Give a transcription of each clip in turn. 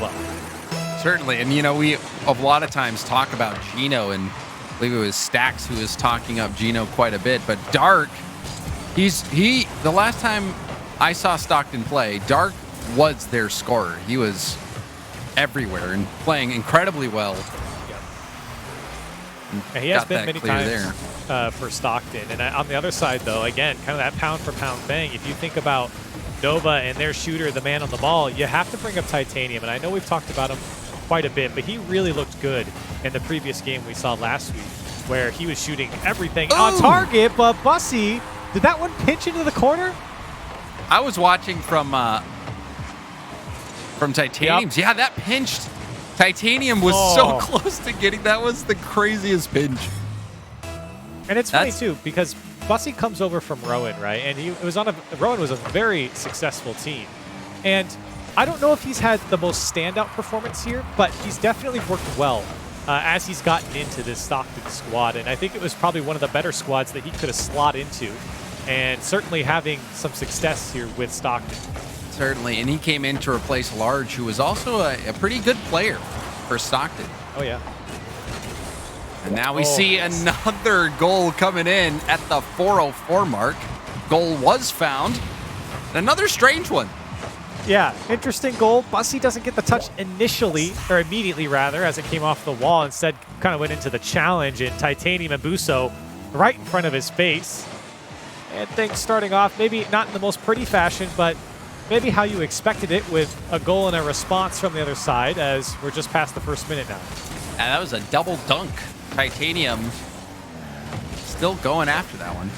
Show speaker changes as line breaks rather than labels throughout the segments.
well.
Certainly. And, we a lot of times talk about Gino, and I believe it was Stax who was talking up Gino quite a bit. But Dark, the last time I saw Stockton play, Dark was their scorer. He was everywhere and playing incredibly well.
And he has been many times for Stockton. And on the other side, though, again, kind of that pound-for-pound thing. If you think about Nova and their shooter, the man on the ball, you have to bring up Titanium. And I know we've talked about him quite a bit, but he really looked good in the previous game we saw last week, where he was shooting everything on target. But Bussy, did that one pinch into the corner?
I was watching from Titanium's. Yep. Yeah, that pinched. Titanium was so close to getting. That was the craziest pinch.
And it's funny too, because Bussy comes over from Rowan, right? And Rowan was a very successful team. And I don't know if he's had the most standout performance here, but he's definitely worked well as he's gotten into this Stockton squad. And I think it was probably one of the better squads that he could have slot into. And certainly having some success here with Stockton.
Certainly, and he came in to replace Large, who was also a pretty good player for Stockton.
Oh, yeah.
And now we see another goal coming in at the 4:04 mark. Goal was found. Another strange one.
Yeah, interesting goal. Bussy doesn't get the touch initially, or immediately rather, as it came off the wall. Instead, kind of went into the challenge, and Titanium and Busso right in front of his face. And things starting off maybe not in the most pretty fashion, but maybe how you expected it, with a goal and a response from the other side, as we're just past the first minute now.
And that was a double dunk. Titanium still going after that one.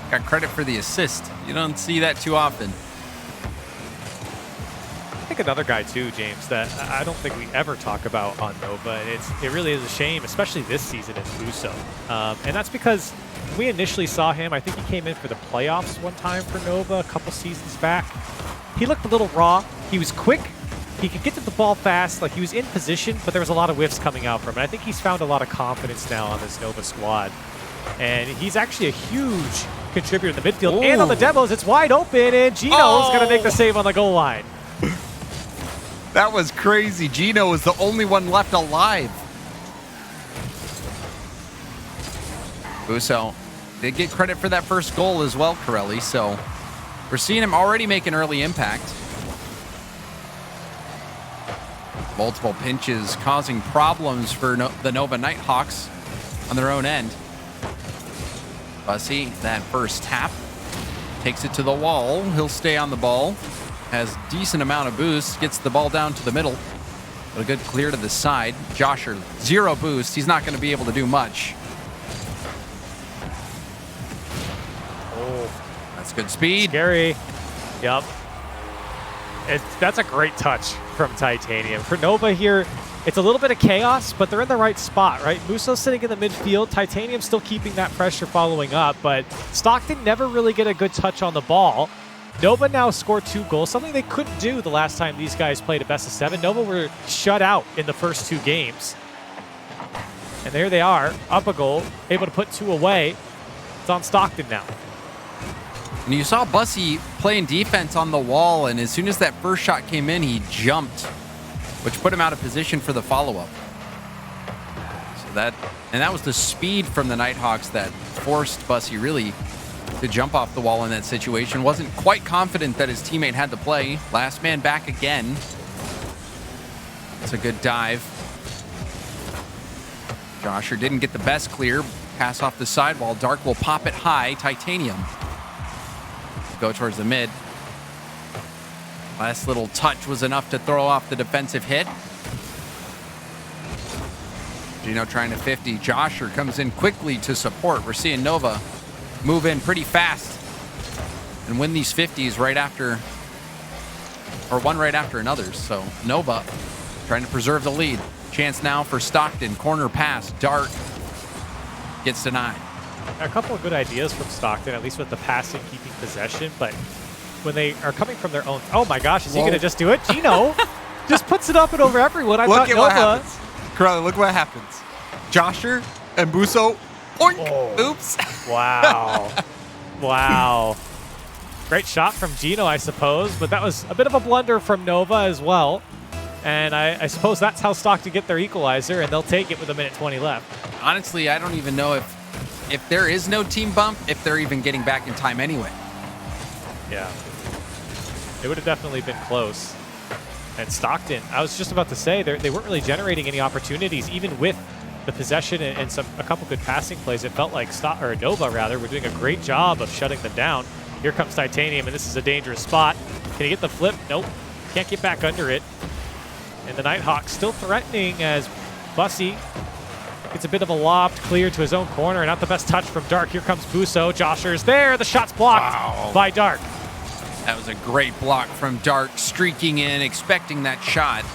Got credit for the assist. You don't see that too often.
I think another guy too, James, that I don't think we ever talk about on Nova, and it really is a shame, especially this season, is Busso. And that's because we initially saw him, I think he came in for the playoffs one time for Nova a couple seasons back. He looked a little raw. He was quick. He could get to the ball fast. Like, he was in position, but there was a lot of whiffs coming out from him. I think he's found a lot of confidence now on this Nova squad. And he's actually a huge contributor in the midfield. Ooh. And on the demos, it's wide open, and Gino's going to make the save on the goal line.
That was crazy. Gino was the only one left alive. Busso did get credit for that first goal as well, Corelli, so we're seeing him already make an early impact. Multiple pinches causing problems for the Nova Nighthawks on their own end. Bussy, that first tap, takes it to the wall. He'll stay on the ball. Has decent amount of boost. Gets the ball down to the middle. But a good clear to the side. Josher, 0 boost. He's not going to be able to do much. That's good speed.
Scary. Yep. That's a great touch from Titanium. For Nova here, it's a little bit of chaos, but they're in the right spot, right? Busso's sitting in the midfield. Titanium still keeping that pressure following up, but Stockton never really get a good touch on the ball. Nova now scored 2 goals, something they couldn't do the last time these guys played a best-of-7. Nova were shut out in the first 2 games. And there they are, up a goal, able to put 2 away. It's on Stockton now.
And you saw Bussy playing defense on the wall, and as soon as that first shot came in, he jumped, which put him out of position for the follow-up. So that was the speed from the Nighthawks that forced Bussy really to jump off the wall in that situation. Wasn't quite confident that his teammate had the play. Last man back again. It's a good dive. Josher didn't get the best clear. Pass off the sidewall. Dark will pop it high. Titanium go towards the mid. Last little touch was enough to throw off the defensive hit. Gino trying to 50. Josher comes in quickly to support. We're seeing Nova move in pretty fast and win these 50s right after, or one right after another. So Nova trying to preserve the lead. Chance now for Stockton. Corner pass. Dart gets denied.
A couple of good ideas from Stockton, at least with the passing, keeping possession, but when they are coming from their own... Oh my gosh, is he going to just do it? Gino just puts it up and over everyone. I thought Nova...
What happens. Corelli, look what happens. Josher and Busso... Oink! Oh. Oops.
Wow. Wow. Great shot from Gino, I suppose, but that was a bit of a blunder from Nova as well. And I suppose that's how Stockton get their equalizer, and they'll take it with 1:20 left.
Honestly, I don't even know if there is no team bump, if they're even getting back in time anyway.
Yeah. It would have definitely been close. And Stockton, I was just about to say, they weren't really generating any opportunities, even with the possession and a couple good passing plays. It felt like Nova were doing a great job of shutting them down. Here comes Titanium, and this is a dangerous spot. Can he get the flip? Nope. Can't get back under it. And the Nighthawks still threatening as Bussy gets a bit of a lob clear to his own corner. Not the best touch from Dark. Here comes Busso. Josher's there. The shot's blocked by Dark.
That was a great block from Dark, streaking in, expecting that shot.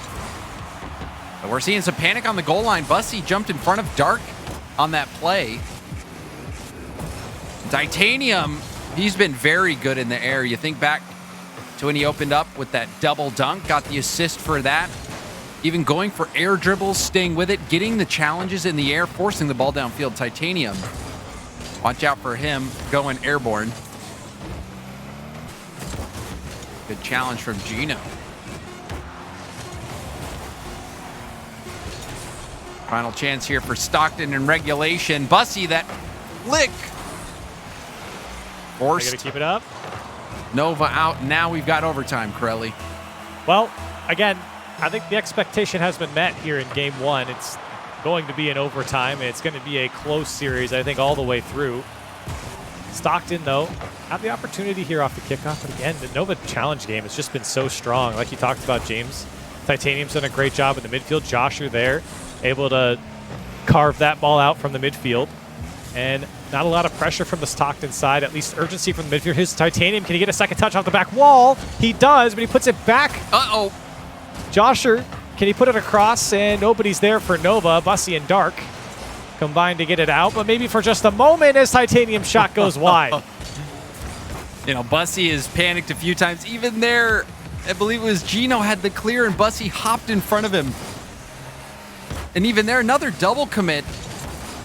But we're seeing some panic on the goal line. Bussy jumped in front of Dark on that play. Titanium, he's been very good in the air. You think back to when he opened up with that double dunk, got the assist for that. Even going for air dribbles, staying with it, getting the challenges in the air, forcing the ball downfield. Titanium, watch out for him going airborne. Good challenge from Gino. Final chance here for Stockton in regulation. Bussy, that flick. Forced.
Gotta keep it up.
Nova out. Now we've got overtime, Corelli.
Well, again, I think the expectation has been met here in game one. It's going to be an overtime. It's going to be a close series, I think, all the way through. Stockton, though, have the opportunity here off the kickoff. But again, the Nova challenge game has just been so strong. Like you talked about, James, Titanium's done a great job in the midfield. Josher there, able to carve that ball out from the midfield. And not a lot of pressure from the Stockton side, at least urgency from the midfield. His Titanium, can he get a second touch off the back wall? He does, but he puts it back.
Uh-oh.
Josher, can he put it across? And nobody's there for Nova. Bussy and Dark combined to get it out, but maybe for just a moment as Titanium shot goes wide.
You know, Bussy has panicked a few times. Even there, I believe it was Gino had the clear and Bussy hopped in front of him. And even there, another double commit.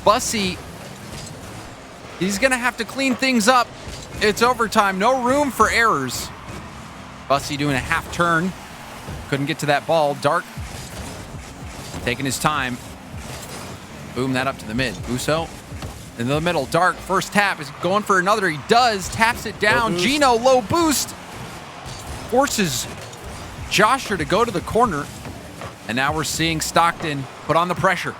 Bussy, he's going to have to clean things up. It's overtime. No room for errors. Bussy doing a half turn. Couldn't get to that ball. Dark taking his time. Boom that up to the mid. Busso in the middle. Dark, first tap, is going for another. He does. Taps it down. Gino, low boost. Forces Josher to go to the corner. And now we're seeing Stockton put on the pressure.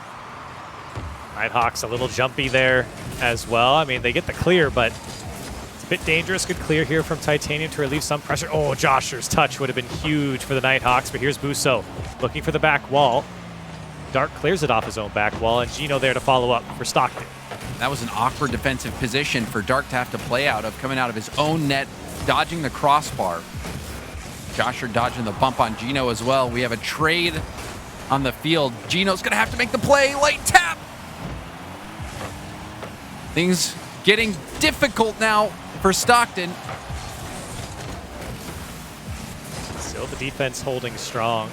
Nighthawks a little jumpy there as well. I mean, they get the clear, but it's a bit dangerous. Good clear here from Titanium to relieve some pressure. Oh, Josher's touch would have been huge for the Nighthawks, but here's Busso looking for the back wall. Dark clears it off his own back wall, and Gino there to follow up for Stockton.
That was an awkward defensive position for Dark to have to play out of, coming out of his own net, dodging the crossbar. Josher dodging the bump on Gino as well. We have a trade on the field. Gino's going to have to make the play. Late tap. Things getting difficult now for Stockton.
Still the defense holding strong.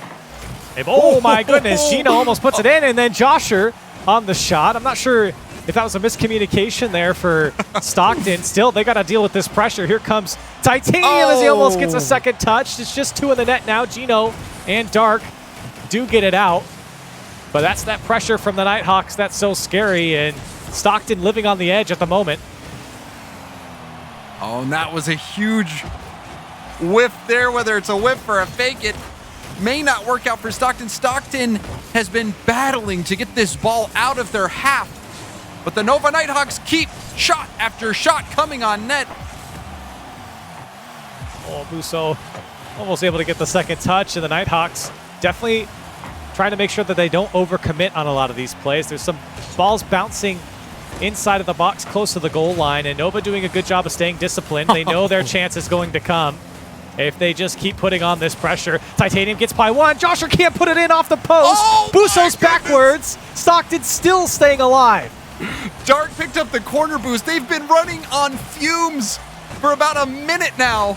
Oh my goodness, Gino almost puts it in, and then Josher on the shot. I'm not sure if that was a miscommunication there for Stockton. Still, they got to deal with this pressure. Here comes Titanium as he almost gets a second touch. It's just two in the net now. Gino and Dark do get it out, but that's that pressure from the Nighthawks that's so scary, and Stockton living on the edge at the moment.
Oh, and that was a huge whiff there, whether it's a whiff or a fake. It may not work out for Stockton. Stockton has been battling to get this ball out of their half, but the Nova Nighthawks keep shot after shot coming on net.
Oh, Busso almost able to get the second touch, and the Nighthawks definitely trying to make sure that they don't overcommit on a lot of these plays. There's some balls bouncing inside of the box close to the goal line, and Nova doing a good job of staying disciplined. They know their chance is going to come if they just keep putting on this pressure. Titanium gets by one. Josher can't put it in off the post. Busso's backwards. Stockton still staying alive.
Dark picked up the corner boost. They've been running on fumes for about a minute now.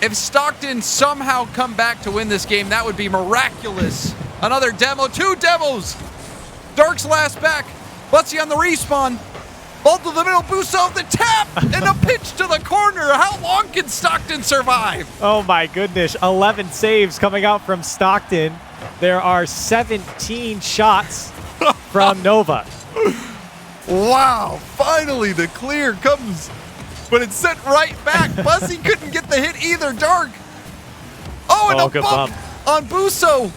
If Stockton somehow come back to win this game, that would be miraculous. Another demo, two demos. Dark's last back. Bussy on the respawn. Ball to the middle, Busso, the tap, and a pitch to the corner. How long can Stockton survive?
Oh my goodness, 11 saves coming out from Stockton. There are 17 shots from Nova.
Wow, finally the clear comes, but it's sent right back. Bussy couldn't get the hit either, Dark. Oh, and a
good
bump on Busso.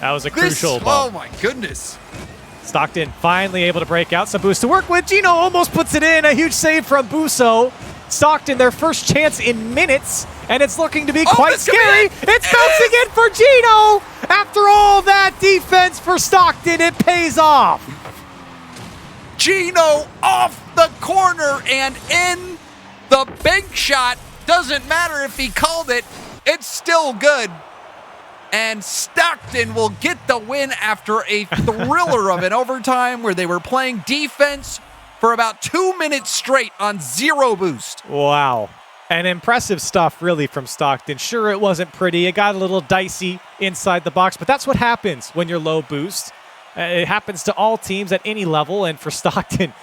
That was a crucial bump.
Oh my goodness.
Stockton finally able to break out some boost to work with. Gino almost puts it in. A huge save from Busso. Stockton, their first chance in minutes, and it's looking to be quite scary. It's bouncing in for Gino. After all that defense for Stockton, it pays off.
Gino off the corner and in. The big shot. Doesn't matter if he called it. It's still good. And Stockton will get the win after a thriller of an overtime where they were playing defense for about 2 minutes straight on 0 boost.
Wow. And impressive stuff, really, from Stockton. Sure, it wasn't pretty. It got a little dicey inside the box, but that's what happens when you're low boost. It happens to all teams at any level, and for Stockton,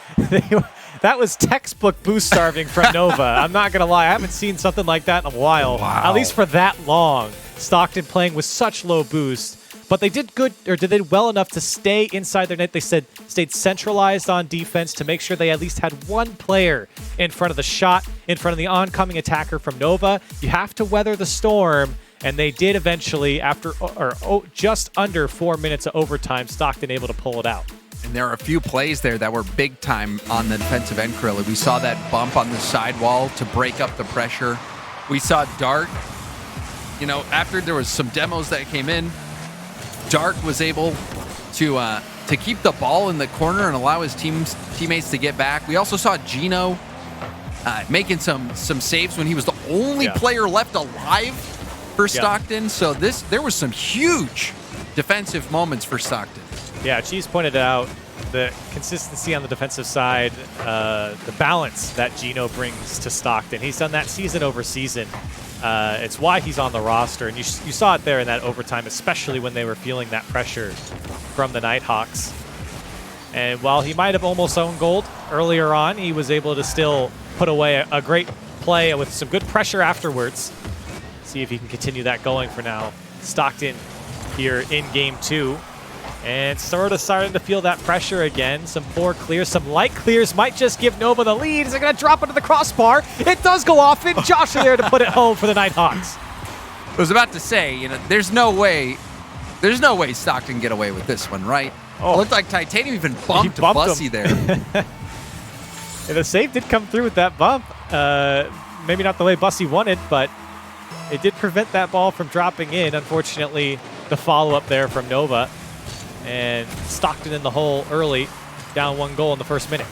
that was textbook boost starving from Nova. I'm not going to lie. I haven't seen something like that in a while, at least for that long. Stockton playing with such low boost. But they did good, or did well enough to stay inside their net. They stayed centralized on defense to make sure they at least had one player in front of the shot, in front of the oncoming attacker from Nova. You have to weather the storm, and they did eventually after just under 4 minutes of overtime. Stockton able to pull it out.
And there are a few plays there that were big time on the defensive end, Corelli. We saw that bump on the sidewall to break up the pressure. We saw Dart, after there was some demos that came in, Dark was able to keep the ball in the corner and allow his teammates to get back. We also saw Gino making some saves when he was the only player left alive for Stockton. So there was some huge defensive moments for Stockton.
Yeah, Cheese pointed out the consistency on the defensive side, the balance that Gino brings to Stockton. He's done that season over season. It's why he's on the roster, and you saw it there in that overtime, especially when they were feeling that pressure from the Nighthawks. And while he might have almost owned gold earlier on, he was able to still put away a great play with some good pressure afterwards. See if he can continue that going for now. Stockton here in game 2. And sort of starting to feel that pressure again. Some poor clears, some light clears might just give Nova the lead. Is it going to drop into the crossbar? It does go off, and Josh there to put it home for the Nighthawks.
I was about to say, there's no way Stockton can get away with this one, right? It looked like Titanium even bumped Bussy there.
And the save did come through with that bump. Maybe not the way Bussy wanted, but it did prevent that ball from dropping in. Unfortunately, the follow-up there from Nova. And Stockton in the hole early, down 1 goal in the first minute.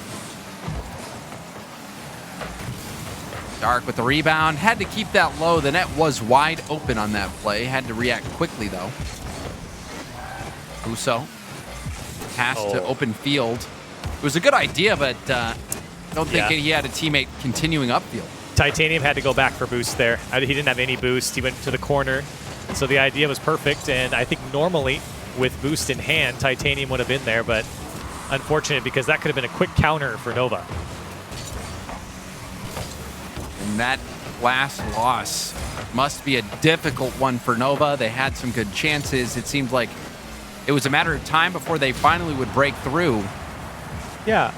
Dark with the rebound. Had to keep that low. The net was wide open on that play. Had to react quickly, though. Busso pass to open field. It was a good idea, but I don't think he had a teammate continuing upfield. Titanium
had to go back for boost there. He didn't have any boost. He went to the corner. So the idea was perfect, and I think normally with boost in hand, Titanium would have been there, but unfortunate because that could have been a quick counter for Nova.
And that last loss must be a difficult one for Nova. They had some good chances. It seemed like it was a matter of time before they finally would break through.
Yeah.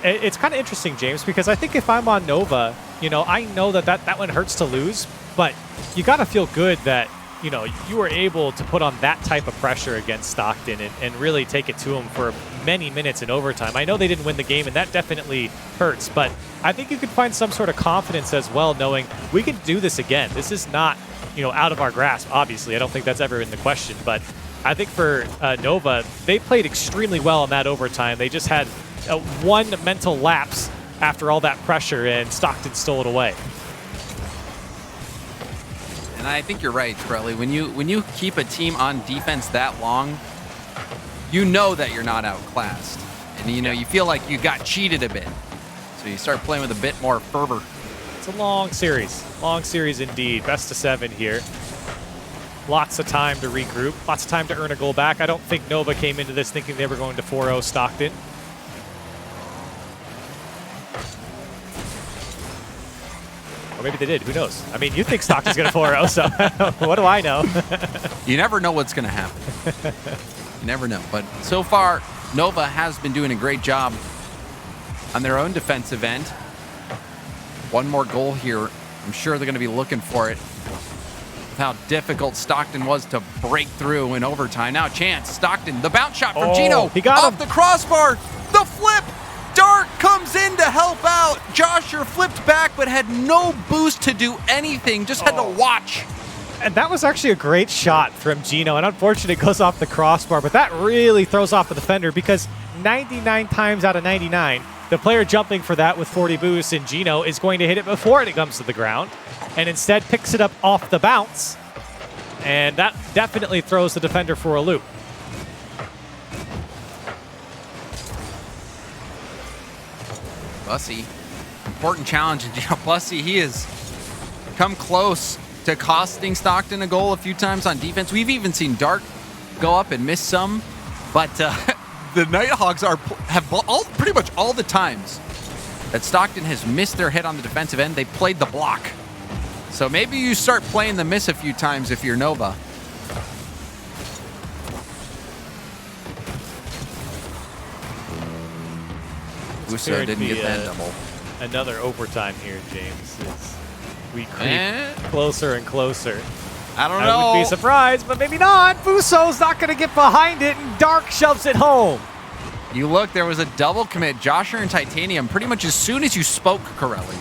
It's kind of interesting, James, because I think if I'm on Nova, I know that one hurts to lose, but you got to feel good that you were able to put on that type of pressure against Stockton and really take it to them for many minutes in overtime. I know they didn't win the game, and that definitely hurts, but I think you could find some sort of confidence as well, knowing we can do this again. This is not, out of our grasp, obviously. I don't think that's ever in the question, but I think for Nova, they played extremely well in that overtime. They just had one mental lapse after all that pressure, and Stockton stole it away.
And I think you're right, Corelli. When you keep a team on defense that long, you know that you're not outclassed. And you feel like you got cheated a bit. So you start playing with a bit more fervor.
It's a long series. Long series indeed. Best of 7 here. Lots of time to regroup. Lots of time to earn a goal back. I don't think Nova came into this thinking they were going to 4-0 Stockton. Or maybe they did. Who knows? I mean, you think Stockton's going to 4-0, so what do I know?
You never know what's going to happen. You never know. But so far, Nova has been doing a great job on their own defensive end. One more goal here. I'm sure they're going to be looking for it. With how difficult Stockton was to break through in overtime. Now chance. Stockton, the bounce shot from Gino.
He got
off
him.
the crossbar. The flip. Dark comes in to help out. Josher flipped back but had no boost to do anything. Just had to watch.
And that was actually a great shot from Gino. And unfortunately, it goes off the crossbar. But that really throws off the defender because 99 times out of 99, the player jumping for that with 40 boost and Gino is going to hit it before it comes to the ground. And instead picks it up off the bounce. And that definitely throws the defender for a loop.
Bussy, important challenge. And Gino Bussy, he has come close to costing Stockton a goal a few times on defense. We've even seen Dark go up and miss some, but the Nighthawks have pretty much all the times that Stockton has missed their hit on the defensive end, they played the block. So maybe you start playing the miss a few times if you're Nova. Uso didn't get that double.
Another overtime here, James. We creep closer and closer.
I don't know.
I would be surprised, but maybe not. Fuso's not going to get behind it, and Dark shoves it home.
You look, there was a double commit. Josher and Titanium pretty much as soon as you spoke, Corelli.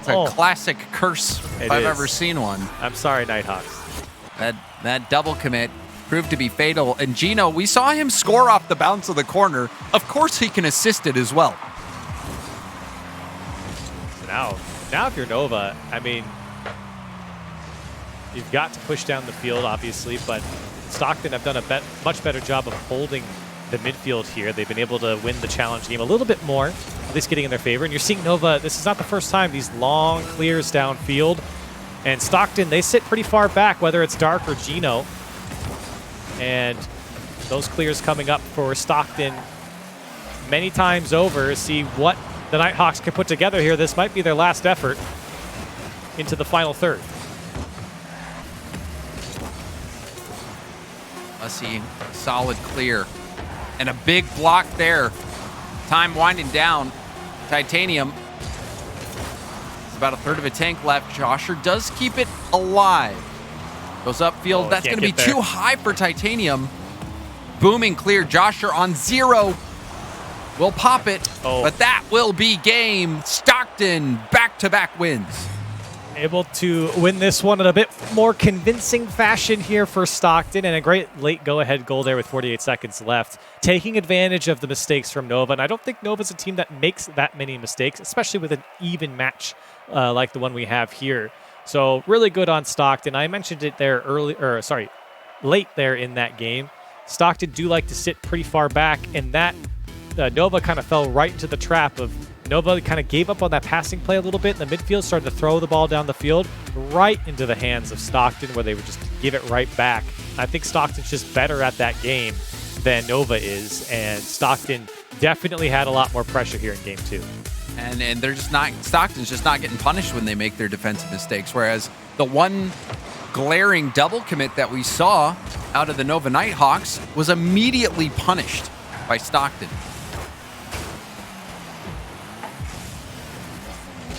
It's a classic curse if I've ever seen one.
I'm sorry, Nighthawks.
That double commit proved to be fatal. And Gino, we saw him score off the bounce of the corner. Of course he can assist it as well.
So now if you're Nova, I mean, you've got to push down the field, obviously, but Stockton have done a much better job of holding the midfield here. They've been able to win the challenge game a little bit more, at least getting in their favor. And you're seeing Nova, this is not the first time, these long clears downfield. And Stockton, they sit pretty far back, whether it's Dark or Gino. And those clears coming up for Stockton many times over. See what the Nighthawks can put together here. This might be their last effort into the final third.
Let's see, solid clear. And a big block there. Time winding down. Titanium. It's about a third of a tank left. Josher does keep it alive. Goes upfield. That's going to be too high for Titanium. Booming clear. Josher on 0. Will pop it. But that will be game. Stockton back-to-back wins.
Able to win this one in a bit more convincing fashion here for Stockton, and a great late go-ahead goal there with 48 seconds left, taking advantage of the mistakes from Nova. And I don't think Nova's a team that makes that many mistakes, especially with an even match like the one we have here. So really good on Stockton. I mentioned it there late there in that game. Stockton do like to sit pretty far back, and that Nova kind of fell right into the trap of Nova kind of gave up on that passing play a little bit in the midfield, started to throw the ball down the field right into the hands of Stockton, where they would just give it right back. I think Stockton's just better at that game than Nova is, and Stockton definitely had a lot more pressure here in game 2.
And they're just not, Stockton's just not getting punished when they make their defensive mistakes, whereas the one glaring double commit that we saw out of the Nova Nighthawks was immediately punished by Stockton.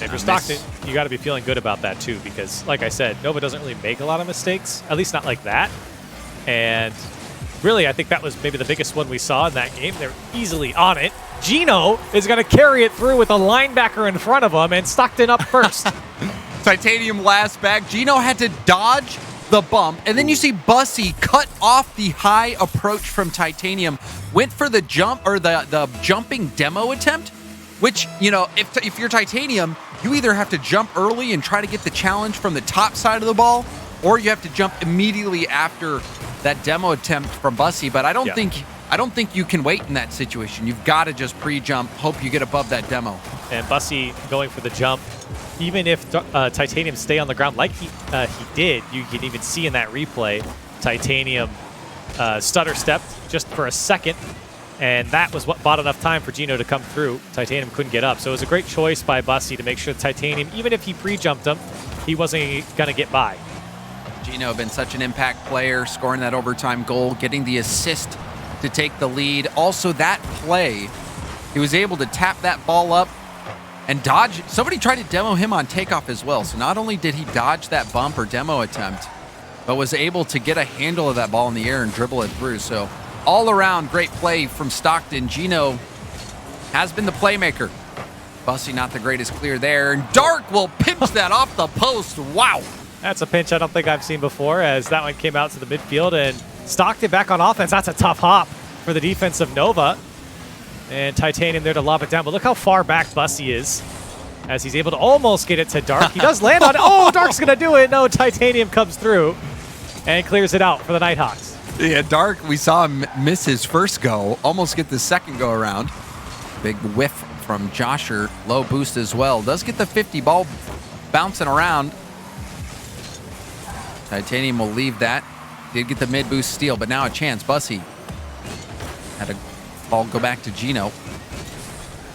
And for Stockton, you got to be feeling good about that too, because like I said, Nova doesn't really make a lot of mistakes, at least not like that. And really, I think that was maybe the biggest one we saw in that game. They're easily on it. Gino is going to carry it through with a linebacker in front of him, and Stockton up first.
Titanium last back. Gino had to dodge the bump, and then you see Bussy cut off the high approach from Titanium, went for the jump, or the jumping demo attempt, which, you know, if you're Titanium, you either have to jump early and try to get the challenge from the top side of the ball, or you have to jump immediately after that demo attempt from Bussy. But I don't think you can wait in that situation. You've got to just pre-jump, hope you get above that demo.
And Bussy going for the jump, even if Titanium stay on the ground like he did, you can even see in that replay, Titanium stutter stepped just for a second, And that was what bought enough time for Gino to come through. Titanium couldn't get up. So it was a great choice by Bussy to make sure Titanium, even if he pre-jumped him, he wasn't going to get by.
Gino been such an impact player, scoring that overtime goal, getting the assist to take the lead. Also, that play, he was able to tap that ball up and dodge. Somebody tried to demo him on takeoff as well. So not only did he dodge that bump or demo attempt, but was able to get a handle of that ball in the air and dribble it through. So all around great play from Stockton. Gino has been the playmaker. Bussy not the greatest clear there. And Dark will pinch that off the post. Wow.
That's a pinch I don't think I've seen before, as that one came out to the midfield and Stockton back on offense. That's a tough hop for the defense of Nova. And Titanium there to lob it down. But look how far back Bussy is as he's able to almost get it to Dark. He does land on it. Oh, Dark's going to do it. No, Titanium comes through and clears it out for the Nighthawks.
Yeah, Dark, we saw him miss his first go, almost get the second go around. Big whiff from Josher, low boost as well. Does get the 50 ball bouncing around. Titanium will leave that. Did get the mid boost steal, but now a chance. Bussy had a ball go back to Gino.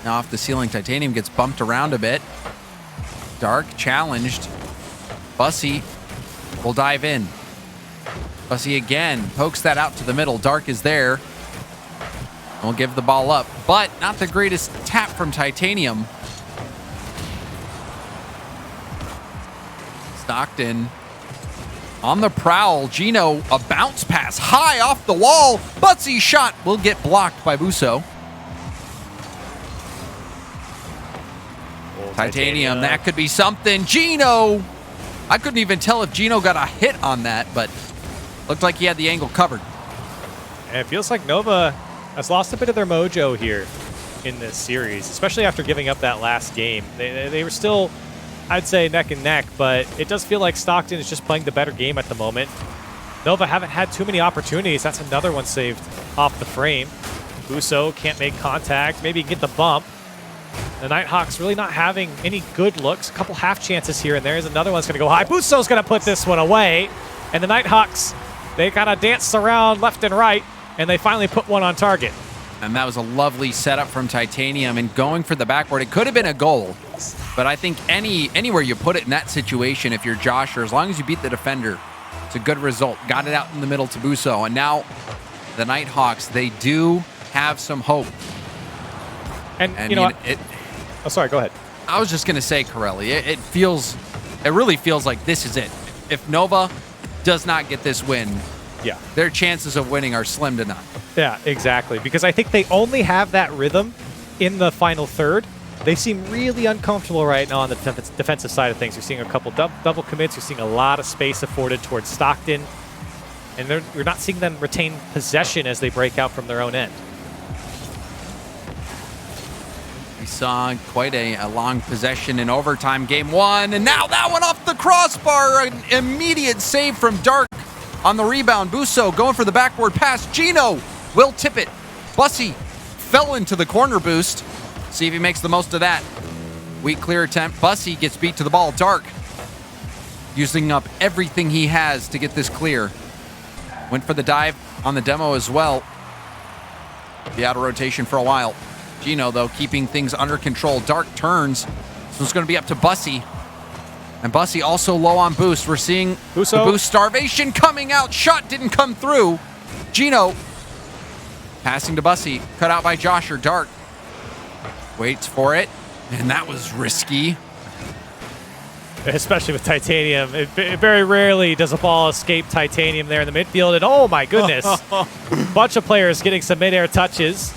Now off the ceiling, Titanium gets bumped around a bit. Dark challenged. Bussy will dive in. Bussy again pokes that out to the middle. Dark is there. We'll give the ball up, but not the greatest tap from Titanium. Stockton on the prowl. Gino, a bounce pass high off the wall. Butsy's shot will get blocked by Busso. Titanium, that could be something. Gino, I couldn't even tell if Gino got a hit on that, but looked like he had the angle covered.
And it feels like Nova has lost a bit of their mojo here in this series, especially after giving up that last game. They were still, I'd say, neck and neck, but it does feel like Stockton is just playing the better game at the moment. Nova haven't had too many opportunities. That's another one saved off the frame. Busso can't make contact, maybe get the bump. The Nighthawks really not having any good looks. A couple half chances here and there. Another one's going to go high. Busso's going to put this one away. And the Nighthawks, they kind of danced around left and right, and they finally put one on target.
And that was a lovely setup from Titanium and going for the backboard. It could have been a goal, but I think anywhere you put it in that situation, if you're Josh, or as long as you beat the defender, it's a good result. Got it out in the middle to Busso. And now the Nighthawks, they do have some hope.
And you know what? Oh, sorry, go ahead.
I was just going to say, Corelli, it really feels like this is it. If Nova does not get this win,
yeah,
their chances of winning are slim to none.
Yeah, exactly. Because I think they only have that rhythm in the final third. They seem really uncomfortable right now on the defensive side of things. You're seeing a couple double commits. You're seeing a lot of space afforded towards Stockton. And you're not seeing them retain possession as they break out from their own end.
We saw quite a long possession in overtime game one, and now that one off the crossbar. An immediate save from Dark on the rebound. Busso going for the backboard pass. Gino will tip it. Bussy fell into the corner boost. See if he makes the most of that. Weak clear attempt. Bussy gets beat to the ball. Dark using up everything he has to get this clear. Went for the dive on the demo as well. Be out of rotation for a while. Gino, though, keeping things under control. Dark turns, so it's going to be up to Bussy. And Bussy also low on boost. We're seeing
Busso.
The boost starvation coming out. Shot didn't come through. Gino passing to Bussy. Cut out by Josher. Dark waits for it, and that was risky.
Especially with Titanium. It very rarely does a ball escape Titanium there in the midfield. And oh my goodness, bunch of players getting some midair touches.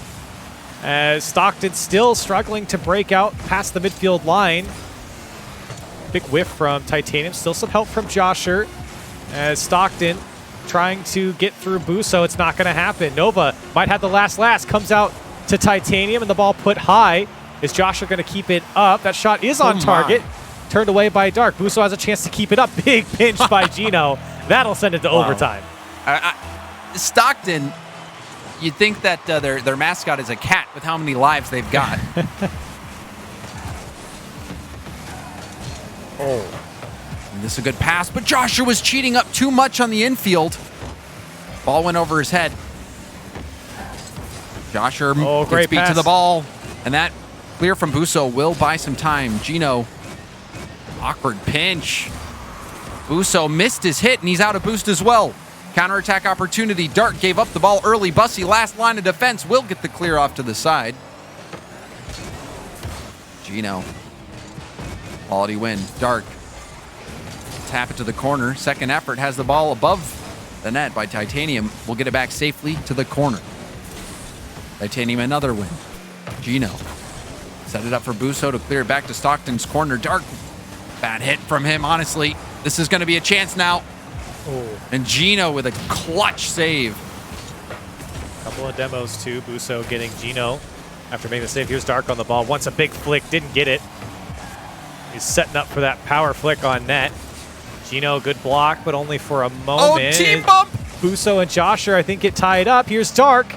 As Stockton still struggling to break out past the midfield line. Big whiff from Titanium. Still some help from Josher. As Stockton trying to get through Busso. It's not going to happen. Nova might have the last. Comes out to Titanium and the ball put high. Is Josher going to keep it up? That shot is on target. Turned away by Dark. Busso has a chance to keep it up. Big pinch by Gino. That'll send it to overtime.
Stockton, you'd think that their mascot is a cat with how many lives they've got. And this is a good pass, but Josher was cheating up too much on the infield. Ball went over his head. Josher
Oh,
gets
great
beat to
pass.
the ball. And that clear from Busso will buy some time. Gino, awkward pinch. Busso missed his hit, and he's out of boost as well. Counterattack opportunity. Dark gave up the ball early. Bussy, last line of defense, will get the clear off to the side. Gino. Quality win. Dark. Tap it to the corner. Second effort has the ball above the net by Titanium. Will get it back safely to the corner. Titanium another win. Gino. Set it up for Busso to clear it back to Stockton's corner. Dark. Bad hit from him, honestly. This is going to be a chance now.
Oh.
And Gino with a clutch save.
Couple of demos too. Busso getting Gino after making the save. Here's Dark on the ball. Wants a big flick, didn't get it. He's setting up for that power flick on net. Gino, good block, but only for a moment.
Oh, team bump!
Busso and Josher, I think, get tied up. Here's Dark.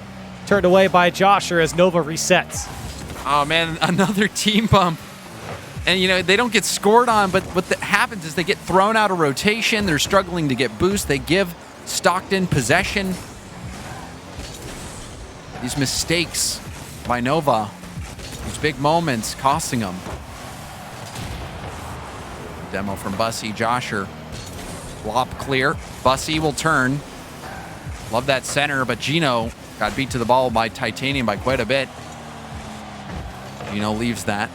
Turned away by Josher as Nova resets.
Oh, man, another team bump. And, you know, they don't get scored on, but what happens is they get thrown out of rotation. They're struggling to get boost. They give Stockton possession. These mistakes by Nova, these big moments, costing them. Demo from Bussy. Josher. Flop clear. Bussy will turn. Love that center, but Gino got beat to the ball by Titanium by quite a bit. Gino leaves that.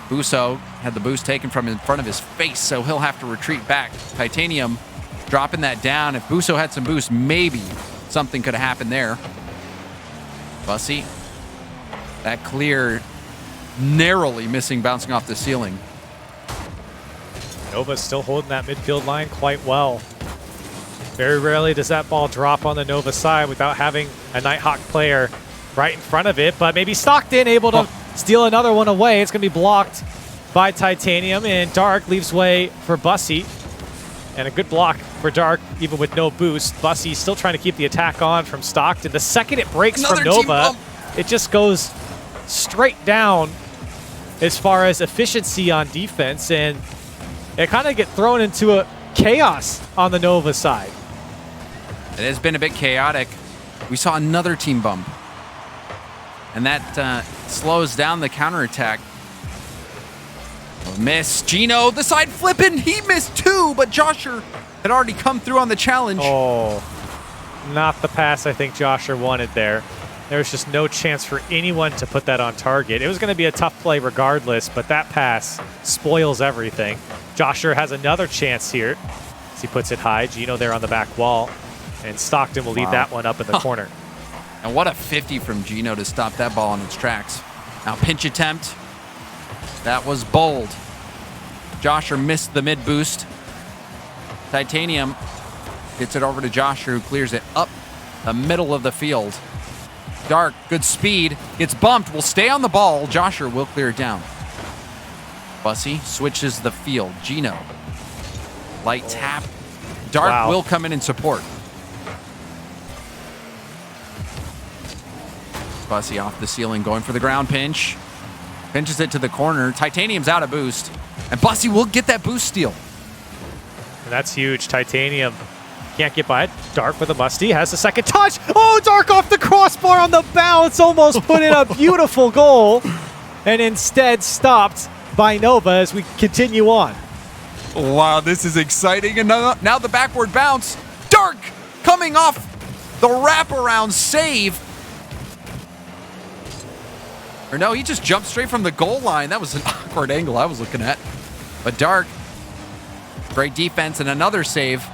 Busso had the boost taken from in front of his face, so he'll have to retreat back. Titanium dropping that down. If Busso had some boost, maybe something could have happened there. Bussy. That clear, narrowly missing, bouncing off the ceiling.
Nova's still holding that midfield line quite well. Very rarely does that ball drop on the Nova side without having a Nighthawk player right in front of it, but maybe Stockton able to steal another one away. It's going to be blocked by Titanium, and Dark leaves way for Bussy. And a good block for Dark, even with no boost. Bussy still trying to keep the attack on from Stockton. The second it breaks
Another
from Nova, it just goes straight down as far as efficiency on defense, and it kind of get thrown into a chaos on the Nova side.
It has been a bit chaotic. We saw another team bump. And that slows down the counterattack. Miss. Gino, the side flipping. He missed too, but Josher had already come through on the challenge.
Oh, not the pass I think Josher wanted there. There was just no chance for anyone to put that on target. It was going to be a tough play regardless, but that pass spoils everything. Josher has another chance here as he puts it high. Gino there on the back wall, and Stockton will leave that one up in the corner.
And what a 50 from Gino to stop that ball in its tracks. Now pinch attempt. That was bold. Josher missed the mid boost. Titanium gets it over to Josher, who clears it up the middle of the field. Dark, good speed. Gets bumped. Will stay on the ball. Josher will clear it down. Bussy switches the field. Gino. Light tap. Dark will come in and support. Bussy off the ceiling, going for the ground pinch. Pinches it to the corner. Titanium's out of boost. And Bussy will get that boost steal.
And that's huge. Titanium can't get by it. Dark with a musty. Has the second touch. Oh, Dark off the crossbar on the bounce. Almost put in a beautiful goal. And instead stopped by Nova as we continue on.
Wow, this is exciting. And now the backward bounce. Dark coming off the wraparound save. Or no, he just jumped straight from the goal line. That was an awkward angle I was looking at. But Dark, great defense and another save.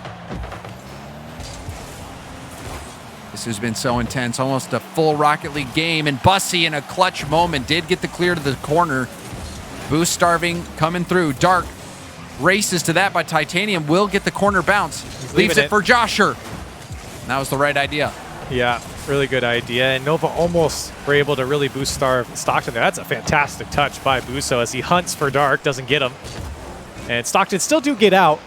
This has been so intense, almost a full Rocket League game. And Bussy in a clutch moment did get the clear to the corner. Boost starving coming through. Dark races to that, but Titanium will get the corner bounce. Leaves it for Josher. That was the right idea.
Yeah, really good idea. And Nova almost were able to really boost starve Stockton there. That's a fantastic touch by Busso as he hunts for Dark, doesn't get him. And Stockton still do get out.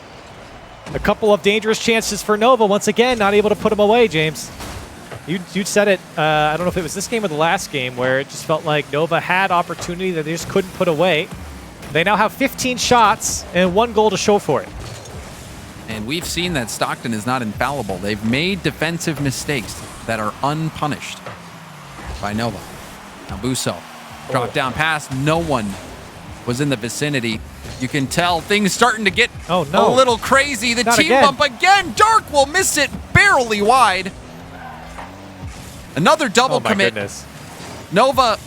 A couple of dangerous chances for Nova. Once again, not able to put him away, James. You said it, I don't know if it was this game or the last game, where it just felt like Nova had opportunity that they just couldn't put away. They now have 15 shots and 1 goal to show for it.
And we've seen that Stockton is not infallible. They've made defensive mistakes that are unpunished by Nova. Now Busso, drop down pass. No one was in the vicinity. You can tell things starting to get a little crazy. The team bump again. Dark will miss it barely wide. Another double commit.
Goodness.
Nova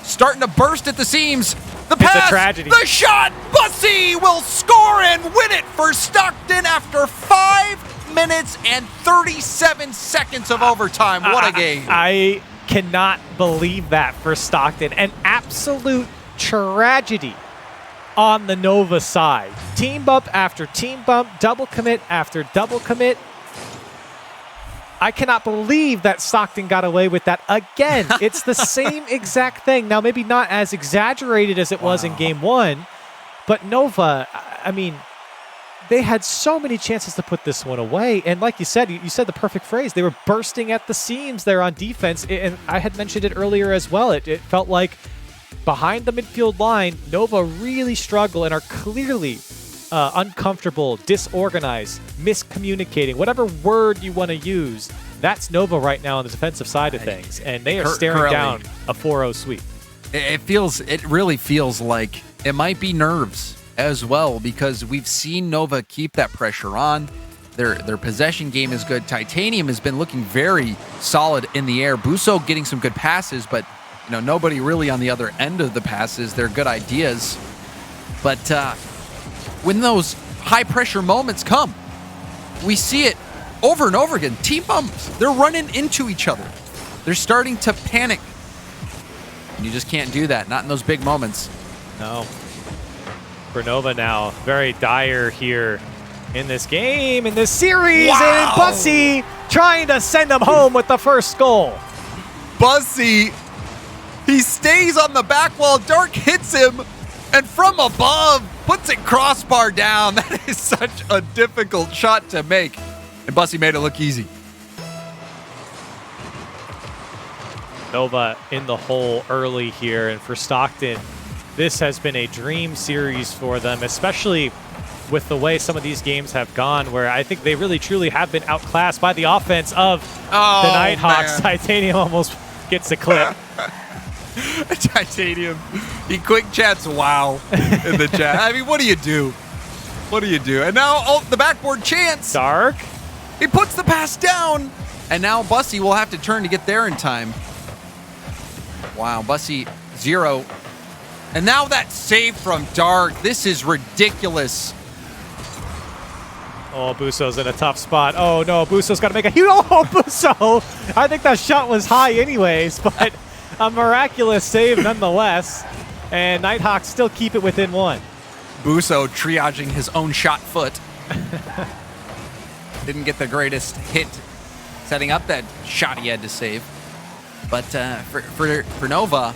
starting to burst at the seams. The pass,
it's a tragedy.
The shot. Bussy will score and win it for Stockton after 5 minutes and 37 seconds of overtime. What a game.
I cannot believe that for Stockton. An absolute tragedy on the Nova side. Team bump after team bump, double commit after double commit. I cannot believe that Stockton got away with that again. It's the same exact thing. Now, maybe not as exaggerated as it was in game one, but Nova, I mean, they had so many chances to put this one away. And like you said, you said the perfect phrase. They were bursting at the seams there on defense. And I had mentioned it earlier as well. It felt like behind the midfield line, Nova really struggle and are clearly uncomfortable, disorganized, miscommunicating, whatever word you want to use. That's Nova right now on the defensive side of things, and they are staring down a 4-0 sweep.
It really feels like it might be nerves as well, because we've seen Nova keep that pressure on. Their possession game is good. Titanium has been looking very solid in the air. Busso getting some good passes, but nobody really on the other end of the passes. They're good ideas, but when those high-pressure moments come, we see it over and over again. Team bumps. They're running into each other. They're starting to panic. And you just can't do that, not in those big moments.
No. For Nova now, very dire here in this game, in this series, and Bussy trying to send them home with the first goal.
Bussy, he stays on the back wall. Dark hits him, and from above, puts it crossbar down. That is such a difficult shot to make. And Bussy made it look easy.
Nova in the hole early here. And for Stockton, this has been a dream series for them, especially with the way some of these games have gone, where I think they really truly have been outclassed by the offense of the Nighthawks. Titanium almost gets a clip.
Titanium, he quick chats wow in the chat. I mean, what do you do? What do you do? And now, the backboard chance.
Dark.
He puts the pass down. And now Bussy will have to turn to get there in time. Wow, Bussy 0. And now that save from Dark. This is ridiculous.
Oh, Busso's in a tough spot. Oh, no, Busso's got to make a huge... Oh, Busso! I think that shot was high anyways, but a miraculous save nonetheless. And Nighthawks still keep it within one.
Busso triaging his own shot foot. Didn't get the greatest hit setting up that shot he had to save. But for Nova,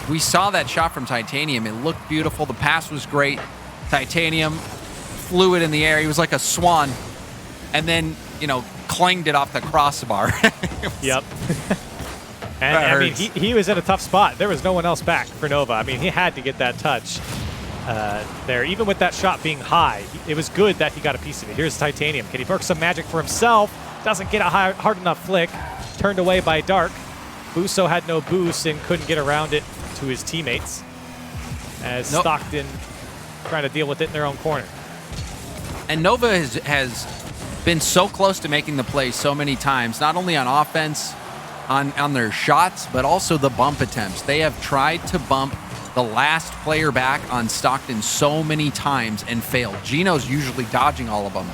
we saw that shot from Titanium. It looked beautiful. The pass was great. Titanium flew it in the air. He was like a swan. And then, clanged it off the crossbar.
Yep. And I mean, he was in a tough spot. There was no one else back for Nova. I mean, he had to get that touch there. Even with that shot being high, it was good that he got a piece of it. Here's Titanium. Can he work some magic for himself? Doesn't get a hard enough flick. Turned away by Dark. Busso had no boost and couldn't get around it to his teammates, as Stockton trying to deal with it in their own corner.
And Nova has been so close to making the play so many times, not only on offense, on their shots, but also the bump attempts. They have tried to bump the last player back on Stockton so many times and failed. Gino's usually dodging all of them.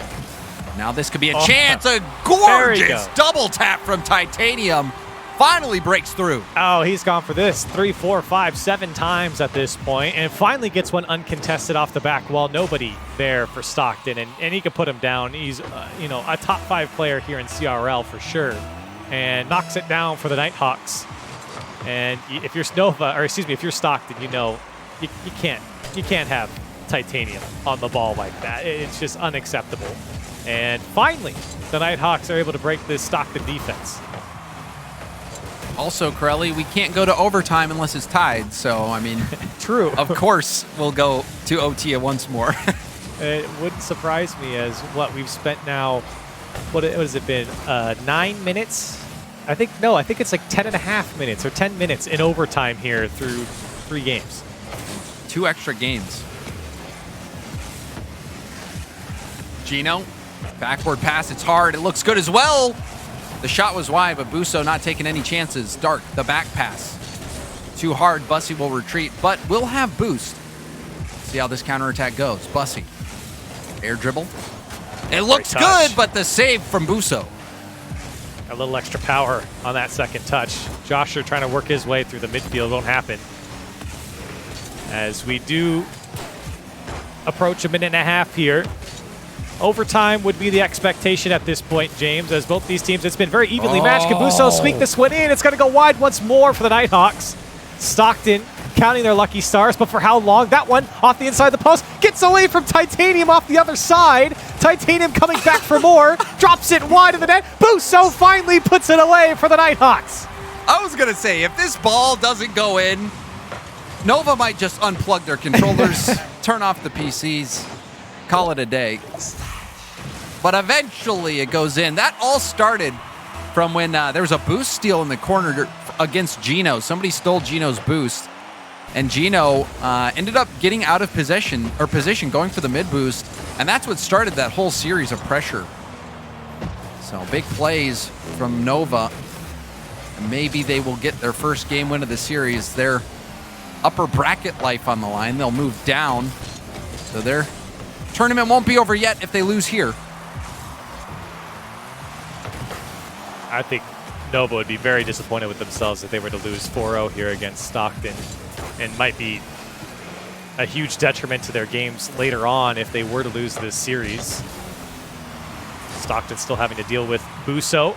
Now this could be a chance. A gorgeous double tap from Titanium. Finally breaks through.
Oh, he's gone for this 3, 4, 5, 7 times at this point, and finally gets one uncontested off the back wall. Nobody there for Stockton, and he could put him down. He's a top 5 player here in CRL for sure, and knocks it down for the Nighthawks. And if you're if you're Stockton, you can't have Titanium on the ball like that. It's just unacceptable. And finally, the Nighthawks are able to break this Stockton defense.
Also, Corelli, we can't go to overtime unless it's tied. So, I mean,
true.
Of course, we'll go to OT once more.
It wouldn't surprise me as what we've spent now, what has it been, 9 minutes? I think it's like 10.5 minutes or 10 minutes in overtime here through 3 games.
2 extra games. Gino, backward pass, it's hard, it looks good as well. The shot was wide, but Busso not taking any chances. Dark, the back pass. Too hard, Bussy will retreat, but will have boost. See how this counterattack goes. Bussy, air dribble. It looks good, but the save from Busso.
A little extra power on that second touch. Joshua trying to work his way through the midfield, won't happen. As we do approach a minute and a half here. Overtime would be the expectation at this point, James, as both these teams, it's been very evenly matched. Can Busso squeak this one in? It's going to go wide once more for the Nighthawks. Stockton counting their lucky stars, but for how long? That one off the inside of the post, gets away from Titanium off the other side. Titanium coming back for more, drops it wide of the net. Busso finally puts it away for the Nighthawks.
I was going to say, if this ball doesn't go in, Nova might just unplug their controllers, turn off the PCs, call it a day. But eventually it goes in. That all started from when there was a boost steal in the corner against Gino. Somebody stole Gino's boost, and Gino ended up getting out of position, going for the mid boost, and that's what started that whole series of pressure. So big plays from Nova. Maybe they will get their first game win of the series. Their upper bracket life on the line. They'll move down, so their tournament won't be over yet if they lose here.
I think Nova would be very disappointed with themselves if they were to lose 4-0 here against Stockton, and might be a huge detriment to their games later on if they were to lose this series. Stockton still having to deal with Busso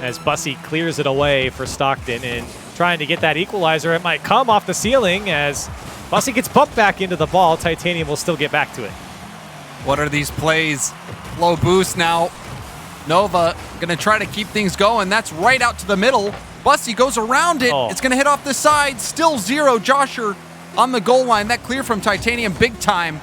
as Bussy clears it away for Stockton and trying to get that equalizer. It might come off the ceiling as Bussy gets bumped back into the ball. Titanium will still get back to it.
What are these plays? Low boost now. Nova going to try to keep things going. That's right out to the middle. Bussy goes around it. It's going to hit off the side. Still 0. Josher on the goal line. That clear from Titanium big time.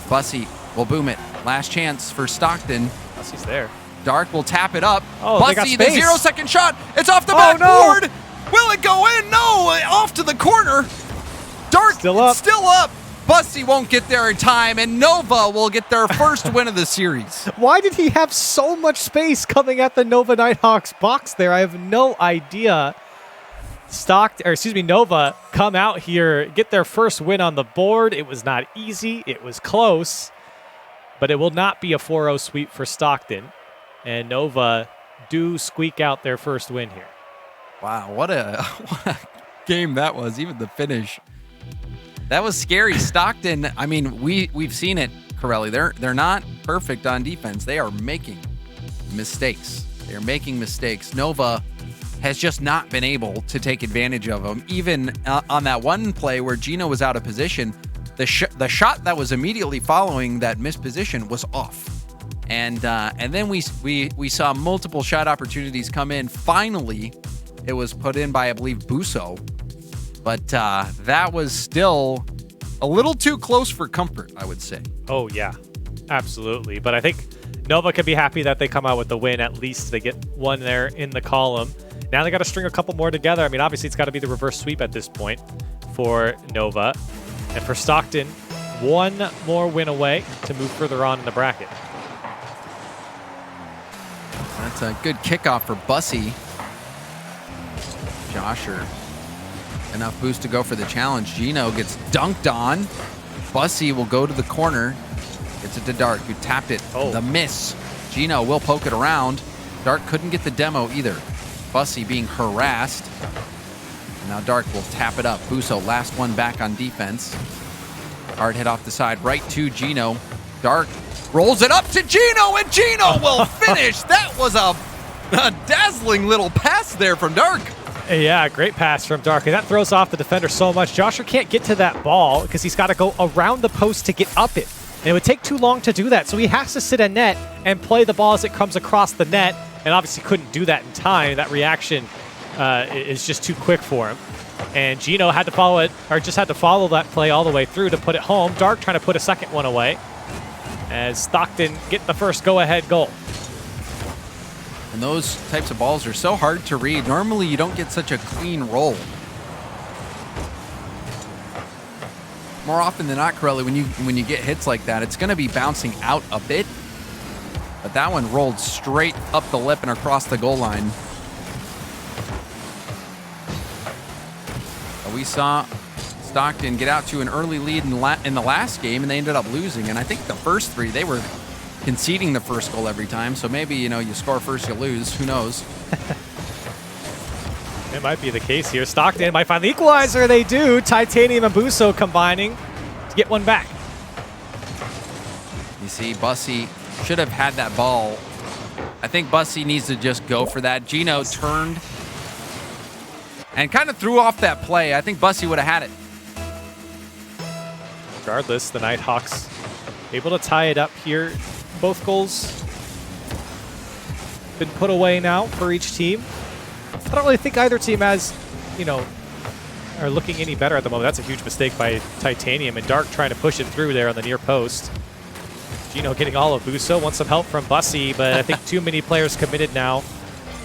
Bussy will boom it. Last chance for Stockton.
Bussy's there.
Dark will tap it up.
Oh,
Bussy, the 0-second shot. It's off the backboard. Will it go in? No, off to the corner. Dark
still up.
Still up. Bussy won't get there in time, and Nova will get their first win of the series.
Why did he have so much space coming at the Nova Nighthawks box there? I have no idea. Nova come out here, get their first win on the board. It was not easy. It was close, but it will not be a 4-0 sweep for Stockton. And Nova do squeak out their first win here.
Wow, what a game that was, even the finish. That was scary. Stockton, I mean, we've seen it, Corelli. They're not perfect on defense. They are making mistakes. They're making mistakes. Nova has just not been able to take advantage of them. Even on that one play where Gino was out of position, the shot that was immediately following that missed position was off. And then we saw multiple shot opportunities come in. Finally, it was put in by, I believe, Busso. But that was still a little too close for comfort, I would say.
Oh, yeah, absolutely. But I think Nova can be happy that they come out with the win. At least they get one there in the column. Now they got to string a couple more together. I mean, obviously, it's got to be the reverse sweep at this point for Nova. And for Stockton, one more win away to move further on in the bracket.
That's a good kickoff for Bussy. Josher. Enough boost to go for the challenge. Gino gets dunked on. Bussy will go to the corner. Gets it to Dark, who tapped it. The miss. Gino will poke it around. Dark couldn't get the demo either. Bussy being harassed. Now Dark will tap it up. Busso, last one back on defense. Hard hit off the side, right to Gino. Dark rolls it up to Gino, and Gino will finish. That was a dazzling little pass there from Dark.
Yeah, great pass from Dark, and that throws off the defender so much. Josher can't get to that ball because he's got to go around the post to get up it. And it would take too long to do that, so he has to sit at net and play the ball as it comes across the net, and obviously couldn't do that in time. That reaction is just too quick for him. And Gino had to follow it, or just had to follow that play all the way through to put it home. Dark trying to put a second one away as Stockton get the first go-ahead goal.
And those types of balls are so hard to read. Normally, you don't get such a clean roll. More often than not, Corelli, when you get hits like that, it's going to be bouncing out a bit. But that one rolled straight up the lip and across the goal line. We saw Stockton get out to an early lead in the last game, and they ended up losing. And I think the first three, they were conceding the first goal every time. So maybe, you score first, you lose. Who knows?
It might be the case here. Stockton might find the equalizer. They do. Titanium and Busso combining to get one back.
You see, Bussy should have had that ball. I think Bussy needs to just go for that. Gino turned and kind of threw off that play. I think Bussy would have had it.
Regardless, the Nighthawks able to tie it up here. Both goals been put away now for each team. I don't really think either team has, are looking any better at the moment. That's a huge mistake by Titanium, and Dark trying to push it through there on the near post. Gino getting all of Busso, wants some help from Bussy, but I think too many players committed now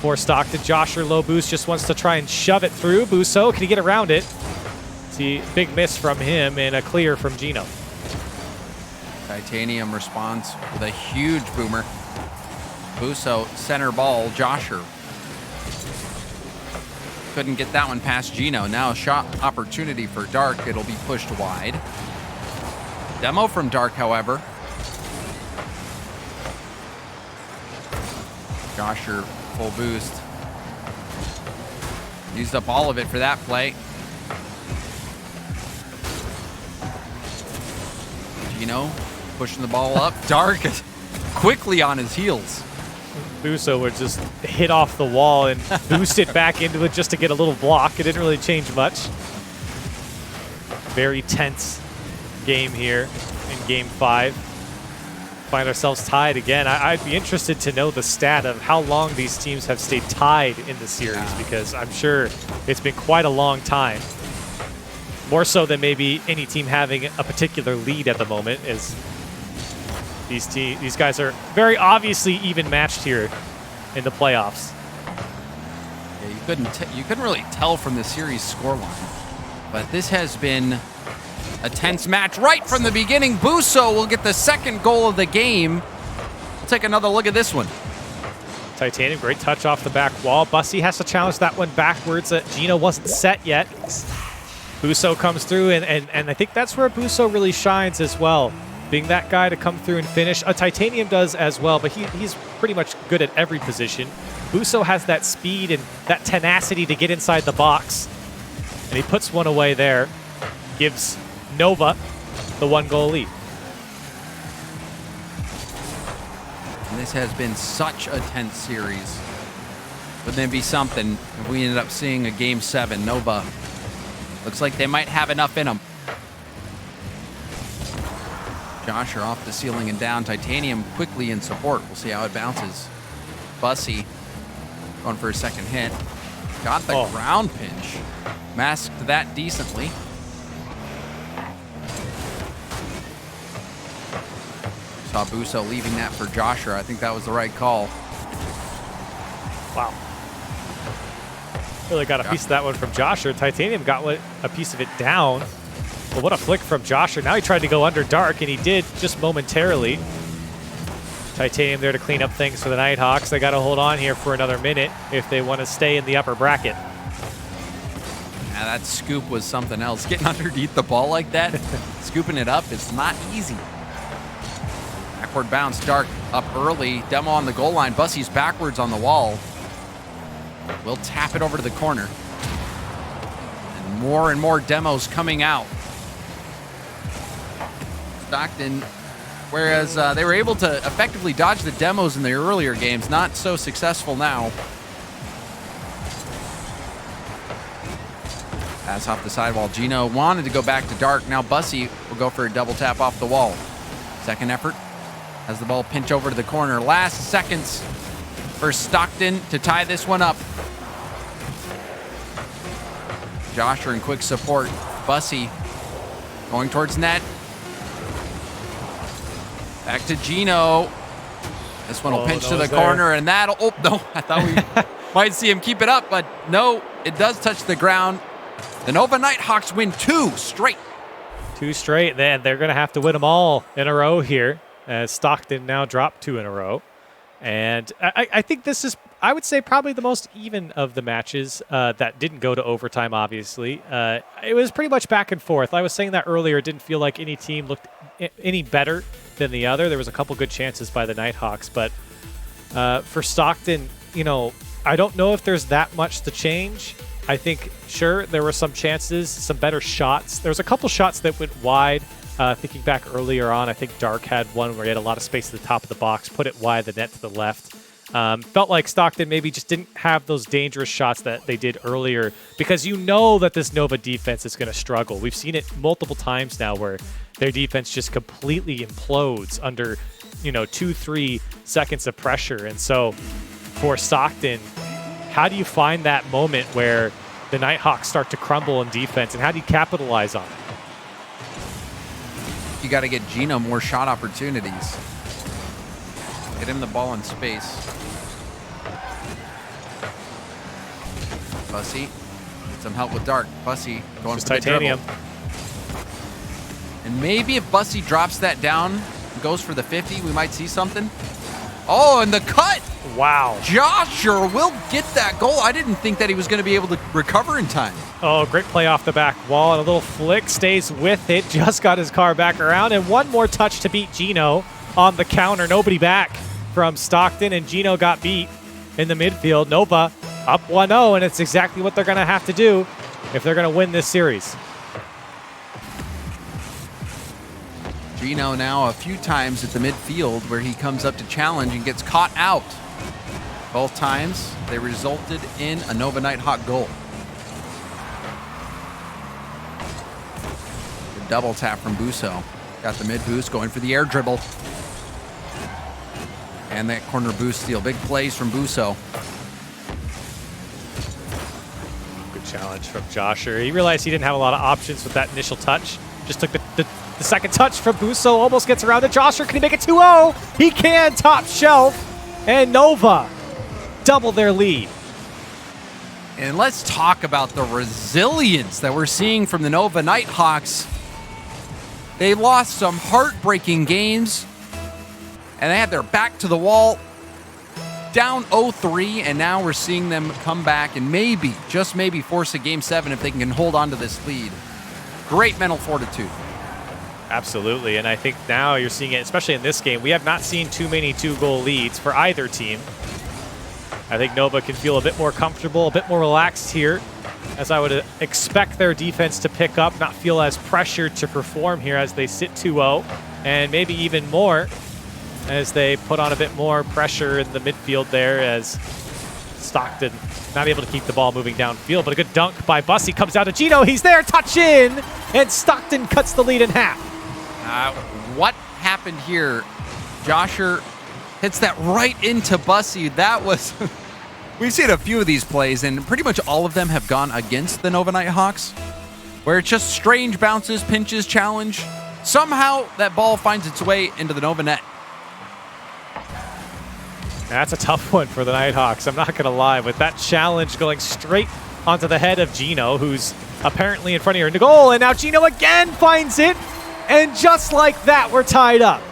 for Stockton. Josher, low boost, just wants to try and shove it through. Busso, can he get around it? See, big miss from him and a clear from Gino.
Titanium responds with a huge boomer. Busso, center ball, Josher. Couldn't get that one past Gino. Now a shot opportunity for Dark. It'll be pushed wide. Demo from Dark, however. Josher, full boost. Used up all of it for that play. Gino pushing the ball up. Dark is quickly on his heels.
Busso would just hit off the wall and boost it back into it just to get a little block. It didn't really change much. Very tense game here in Game 5. Find ourselves tied again. I'd be interested to know the stat of how long these teams have stayed tied in the series, because I'm sure it's been quite a long time. More so than maybe any team having a particular lead at the moment, as these guys are very obviously even matched here in the playoffs.
Yeah, you couldn't really tell from the series scoreline, but this has been a tense match right from the beginning. Busso will get the second goal of the game. We'll take another look at this one.
Titanium, great touch off the back wall. Bussy has to challenge that one backwards. Gino wasn't set yet. Busso comes through, and I think that's where Busso really shines as well. Being that guy to come through and finish. Titanium does as well, but he's pretty much good at every position. Busso has that speed and that tenacity to get inside the box, and he puts one away there. Gives Nova the 1-goal lead.
And this has been such a tense series. Wouldn't it be something if we ended up seeing a Game 7? Nova looks like they might have enough in them. Josher off the ceiling and down. Titanium quickly in support. We'll see how it bounces. Bussy going for a second hit. Got the ground pinch. Masked that decently. Saw Busso leaving that for Josher. I think that was the right call.
Wow. Really got a piece of that one from Josher. Titanium got a piece of it down. But what a flick from Josher. Now he tried to go under Dark, and he did just momentarily. Titanium there to clean up things for the Nighthawks. They got to hold on here for another minute if they want to stay in the upper bracket.
Yeah, that scoop was something else. Getting underneath the ball like that, scooping it up, is not easy. Backward bounce, Dark up early. Demo on the goal line. Bussy's backwards on the wall. We'll tap it over to the corner. And more demos coming out. Stockton, whereas they were able to effectively dodge the demos in the earlier games, not so successful now. Pass off the sidewall. Gino wanted to go back to Dark. Now Bussy will go for a double tap off the wall. Second effort. Has the ball pinch over to the corner. Last seconds for Stockton to tie this one up. Josher in quick support. Bussy going towards net. Back to Gino. This one will pinch to the corner, and that'll... Oh, no, I thought we might see him keep it up, but no, it does touch the ground. The Nova Nighthawks win 2 straight.
2 straight, then they're going to have to win them all in a row here, as Stockton now dropped 2 in a row. And I think this is, I would say, probably the most even of the matches that didn't go to overtime, obviously. It was pretty much back and forth. I was saying that earlier. It didn't feel like any team looked any better than the other. There was a couple good chances by the Nighthawks, but for Stockton, you know, I don't know if there's that much to change. I think, sure, there were some chances, some better shots. There was a couple shots that went wide. Thinking back earlier on, I think Dark had one where he had a lot of space at the top of the box, put it wide, the net to the left. Felt like Stockton maybe just didn't have those dangerous shots that they did earlier, because you know that this Nova defense is going to struggle. We've seen it multiple times now where their defense just completely implodes under, 2-3 seconds of pressure. And so for Stockton, how do you find that moment where the Nighthawks start to crumble in defense, and how do you capitalize on it?
You got to get Gino more shot opportunities. Get him the ball in space. Bussy, get some help with Dark. Bussy going for the
titanium.
dribble. And maybe if Bussy drops that down and goes for the 50, we might see something. Oh, and the cut!
Wow.
Josher will get that goal. I didn't think that he was going to be able to recover in time.
Oh, great play off the back wall, and a little flick, stays with it, just got his car back around, and one more touch to beat Gino on the counter. Nobody back from Stockton, and Gino got beat in the midfield. Nova up 1-0, and it's exactly what they're going to have to do if they're going to win this series.
Gino now a few times at the midfield where he comes up to challenge and gets caught out. Both times, they resulted in a Nova Nighthawk goal. The double tap from Busso. Got the mid boost, going for the air dribble. And that corner boost steal. Big plays from Busso.
Good challenge from Josher. He realized he didn't have a lot of options with that initial touch. Just took the second touch from Busso. Almost gets around to Josher. Can he make it 2-0? He can. Top shelf. And Nova double their lead.
And let's talk about the resilience that we're seeing from the Nova Nighthawks. They lost some heartbreaking games, and they had their back to the wall, down 0-3, and now we're seeing them come back and maybe, just maybe, force a Game 7 if they can hold on to this lead. Great mental fortitude.
Absolutely, and I think now you're seeing it, especially in this game. We have not seen too many 2-goal leads for either team. I think Nova can feel a bit more comfortable, a bit more relaxed here, as I would expect their defense to pick up, not feel as pressured to perform here as they sit 2-0, and maybe even more as they put on a bit more pressure in the midfield there, as Stockton not able to keep the ball moving downfield, but a good dunk by Bussy comes out to Gino. He's there, touch in, and Stockton cuts the lead in half.
What happened here? Josher hits that right into Bussy. That was... We've seen a few of these plays, and pretty much all of them have gone against the Nova Nighthawks, where it's just strange bounces, pinches, challenge. Somehow that ball finds its way into the Nova net.
That's a tough one for the Nighthawks, I'm not going to lie, with that challenge going straight onto the head of Gino, who's apparently in front of your goal, and now Gino again finds it, and just like that, we're tied up.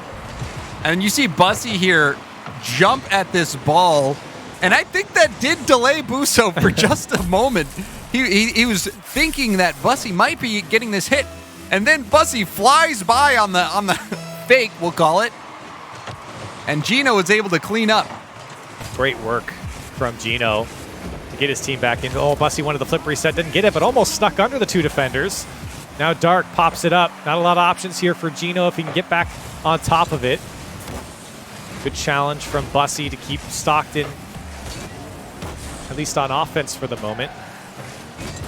And you see Bussy here jump at this ball, and I think that did delay Busso for just a moment. He was thinking that Bussy might be getting this hit, and then Bussy flies by on the fake, we'll call it, and Gino was able to clean up.
Great work from Gino to get his team back in. Oh, Bussy wanted the flip reset, didn't get it, but almost snuck under the 2 defenders. Now Dark pops it up. Not a lot of options here for Gino if he can get back on top of it. Good challenge from Bussy to keep Stockton at least on offense for the moment.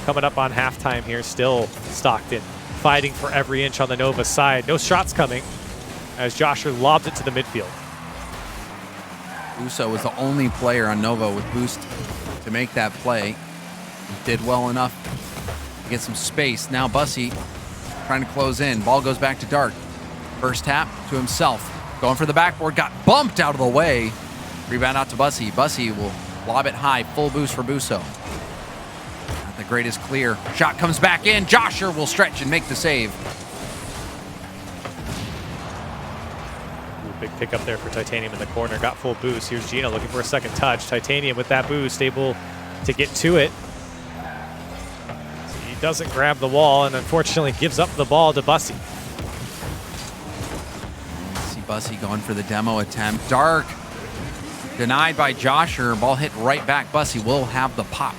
Coming up on halftime here, still Stockton fighting for every inch on the Nova side. No shots coming as Josher lobs it to the midfield.
Busso was the only player on Nova with boost to make that play. Did well enough to Get some space. Now Bussy trying to close in. Ball goes back to Dark. First tap to himself. Going for the backboard. Got bumped out of the way. Rebound out to Bussy. Bussy will lob it high. Full boost for Busso. Not the greatest clear. Shot comes back in. Josher will stretch and make the save.
Ooh, big pick up there for Titanium in the corner. Got full boost. Here's Gino looking for a second touch. Titanium with that boost, able to get to it. So he doesn't grab the wall and unfortunately gives up the ball to Bussy.
See Bussy going for the demo attempt. Dark denied by Josher. Ball hit right back. Bussy will have the pop.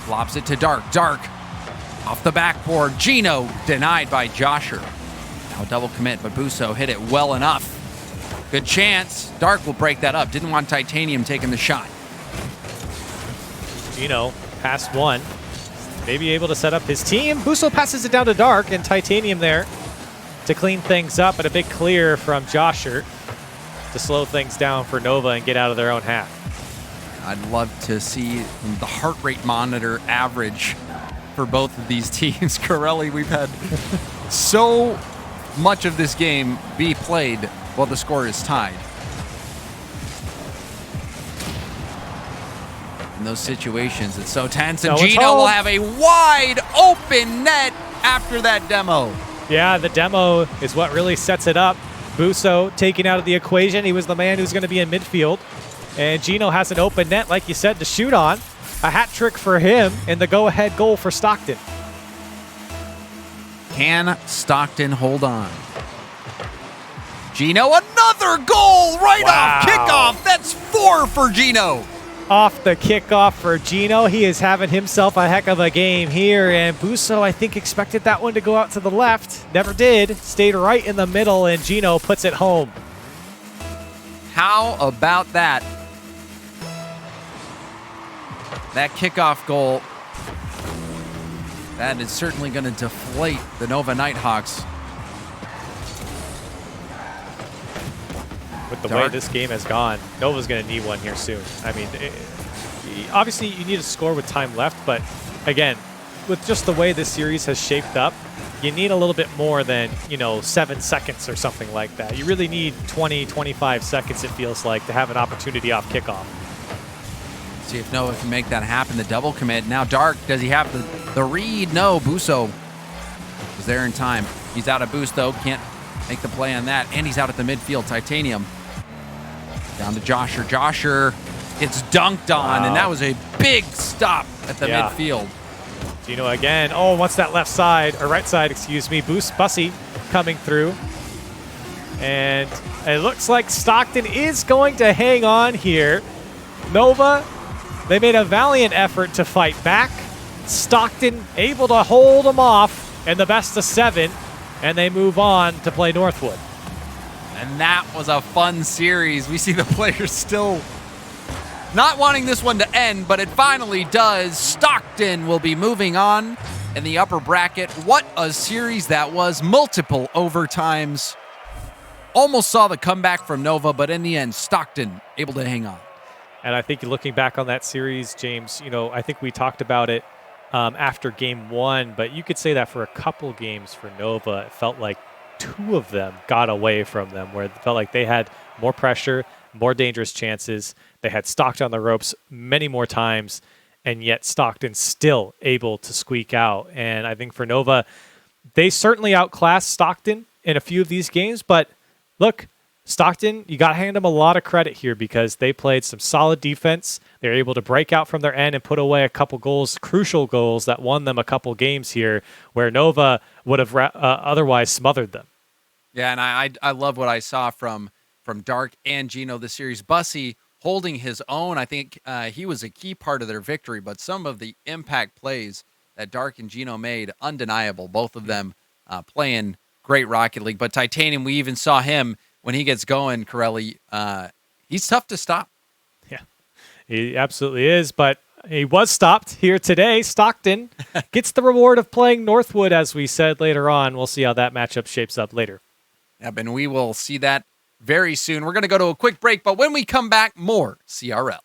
Lobs it to Dark. Dark off the backboard. Gino denied by Josher. Now double commit, but Busso hit it well enough. Good chance. Dark will break that up. Didn't want Titanium taking the shot.
Gino past one. Maybe able to set up his team. Busso passes it down to Dark, and Titanium there to clean things up, and a big clear from Josher to slow things down for Nova and get out of their own half.
I'd love to see the heart rate monitor average for both of these teams. Corelli, we've had so much of this game be played while the score is tied. In those situations, it's so tense, and Gino will have a wide open net after that demo.
Yeah, the demo is what really sets it up. Busso taken out of the equation. He was the man who's going to be in midfield. And Gino has an open net, like you said, to shoot on. A hat trick for him and the go-ahead goal for Stockton.
Can Stockton hold on? Gino, another goal right off kickoff. That's 4 for Gino.
Off the kickoff for Gino. He is having himself a heck of a game here. And Busso, I think, expected that one to go out to the left. Never did. Stayed right in the middle, and Gino puts it home.
How about that? That kickoff goal, that is certainly going to deflate the Nova Nighthawks.
With the way this game has gone, Nova's going to need one here soon. I mean, obviously you need to score with time left, but again, with just the way this series has shaped up, you need a little bit more than, 7 seconds or something like that. You really need 20, 25 seconds, it feels like, to have an opportunity off kickoff.
See if Nova can make that happen. The double commit. Now Dark, does he have the read? No, Busso was there in time. He's out of boost, though. Can't make the play on that. And he's out at the midfield. Titanium down to Josher. Josher gets dunked on, and that was a big stop at the midfield.
Gino again. Oh, what's that left side, or right side, excuse me. Bussy coming through. And it looks like Stockton is going to hang on here. Nova, they made a valiant effort to fight back. Stockton able to hold them off in the best of 7, and they move on to play Northwood.
And that was a fun series. We see the players still not wanting this one to end, but it finally does. Stockton will be moving on in the upper bracket. What a series that was. Multiple overtimes. Almost saw the comeback from Nova, but in the end, Stockton able to hang on.
And I think looking back on that series, James, I think we talked about it after game 1, but you could say that for a couple games for Nova, it felt like 2 of them got away from them, where it felt like they had more pressure, more dangerous chances. They had Stockton on the ropes many more times, and yet Stockton still able to squeak out. And I think for Nova, they certainly outclassed Stockton in a few of these games, but look, Stockton, you got to hand them a lot of credit here because they played some solid defense. They were able to break out from their end and put away a couple goals, crucial goals that won them a couple games here, where Nova would have otherwise smothered them.
Yeah, and I love what I saw from Dark and Gino this series. Bussy holding his own. I think he was a key part of their victory, but some of the impact plays that Dark and Gino made, undeniable. Both of them playing great Rocket League. But Titanium, we even saw him when he gets going, Corelli, he's tough to stop.
Yeah, he absolutely is, but he was stopped here today. Stockton gets the reward of playing Northwood, as we said later on. We'll see how that matchup shapes up later.
Yep, and we will see that very soon. We're going to go to a quick break, but when we come back, more CRL.